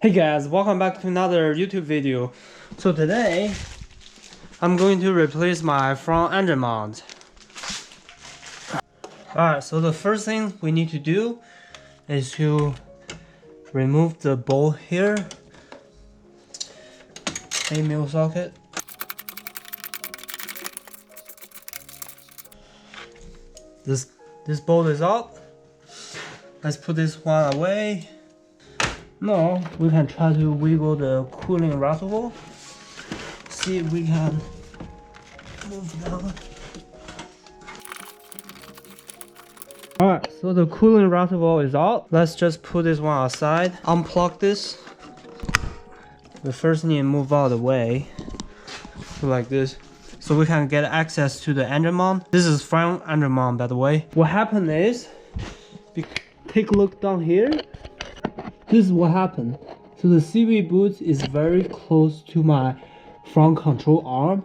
Hey guys, welcome back to another YouTube video. So today, I'm going to replace my front engine mount. Alright, so the first thing we need to do is to remove the bolt here. 8mm socket. This bolt is out. Let's put this one away. Now we can try to wiggle the cooling reservoir. See if we can move down. Alright, so the cooling reservoir is out. Let's just put this one aside. Unplug this. We first need to move out of the way. Like this. So we can get access to the engine mount. This is front engine mount, by the way. What happened is, take a look down here. This is what happened. So the CV boot is very close to my front control arm.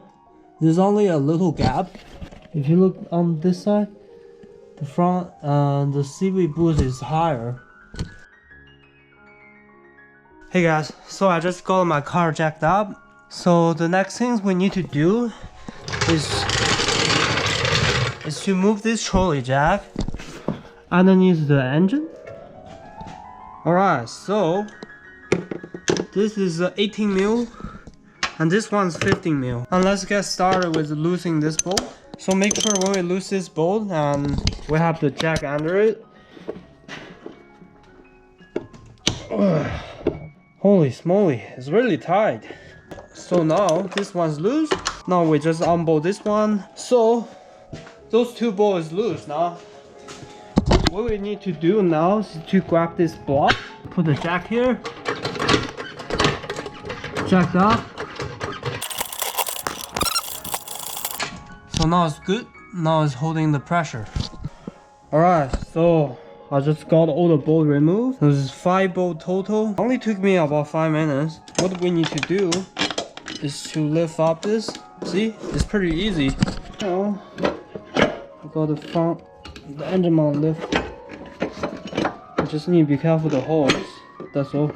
There's only a little gap. If you look on this side, the front, the CV boot is higher. Hey guys, so I just got my car jacked up. So the next thing we need to do is to move this trolley jack underneath the engine. Alright, so this is 18mm and this one's 15mm. And let's get started with loosening this bolt. So make sure when we loose this bolt and we have the jack under it. Holy smoly, it's really tight. So now this one's loose. Now we just unbolt this one. So those two bolts is loose now. What we need to do now is to grab this block, put the jack here, jack up. So now it's good. Now it's holding the pressure. Alright, so I just got all the bolts removed. There's 5 bolts total. Only took me about 5 minutes. What we need to do is to lift up this. See, it's pretty easy. Now I got the engine mount lift. You just need to be careful with the holes. That's all.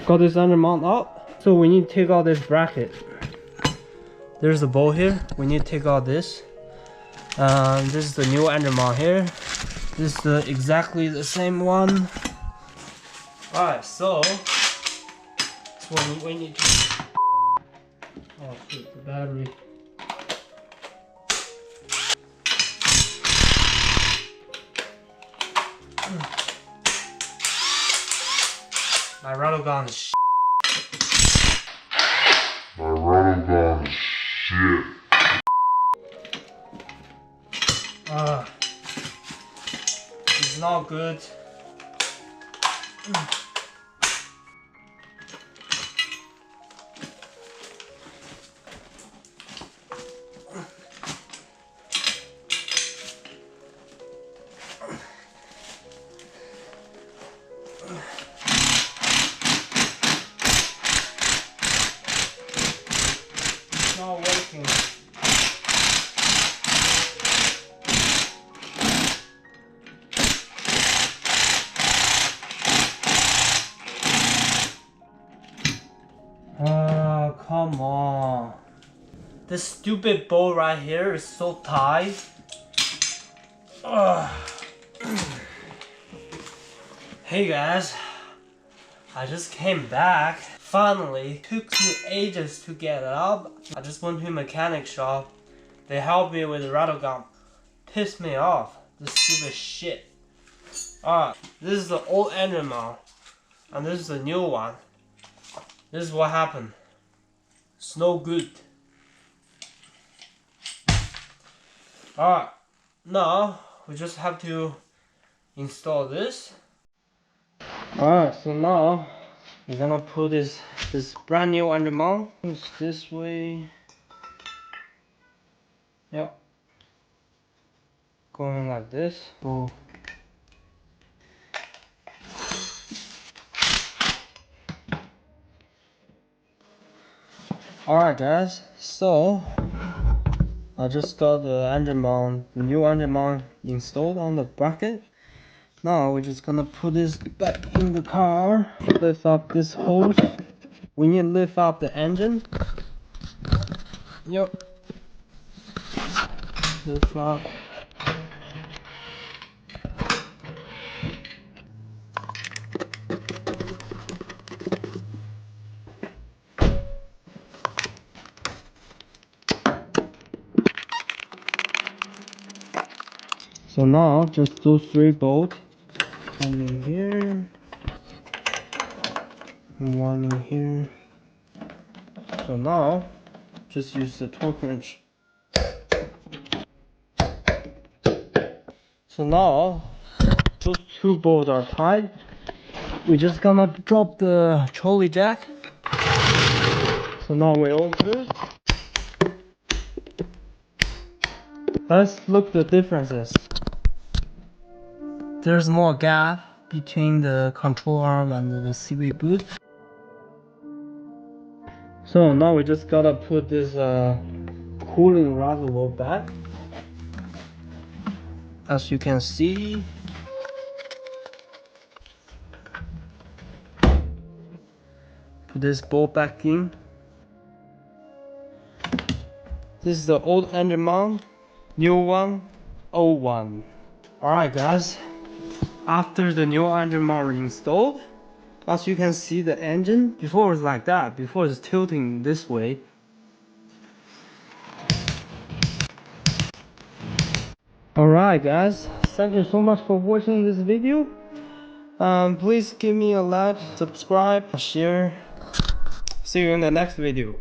Got this engine mount out. So we need to take out this bracket. There's the bolt here. We need to take out this. This is the new engine mount here. This is exactly the same one. Alright, so that's what we need to. Oh shit, the battery. My rattle gun is shit. My rattle gun is shit. It's not good. It's not working. Come on. This stupid bolt right here is so tight. Hey guys, I just came back. Finally, took me ages to get it up. I just went to a mechanic shop. They helped me with the rattle gun. Pissed me off. This stupid shit. Alright, this is the old engine mount. And this is the new one. This is what happened. It's no good. Alright, now we just have to install this. Alright, so now we're gonna put this brand new engine mount. It's this way. Yep. Going like this. So alright guys, so I just got the engine mount, the new engine mount installed on the bracket. Now we're just gonna put this back in the car. Lift up this hose. We need to lift up the engine. Yep. Lift up. So now just those 3 bolts. One in here. One in here. So now just use the torque wrench. So now those 2 bolts are tied. We're just gonna drop the trolley jack. So now we're all good. Let's look the differences. There's more gap between the control arm and the CV boot. So now we just gotta put this cooling reservoir back. As you can see, put this bolt back in. This is the old engine mount, new one, old one. Alright guys, after the new engine mount installed, as you can see the engine, before it's like that, before it's tilting this way. Alright guys, thank you so much for watching this video. Please give me a like, subscribe, share. See you in the next video.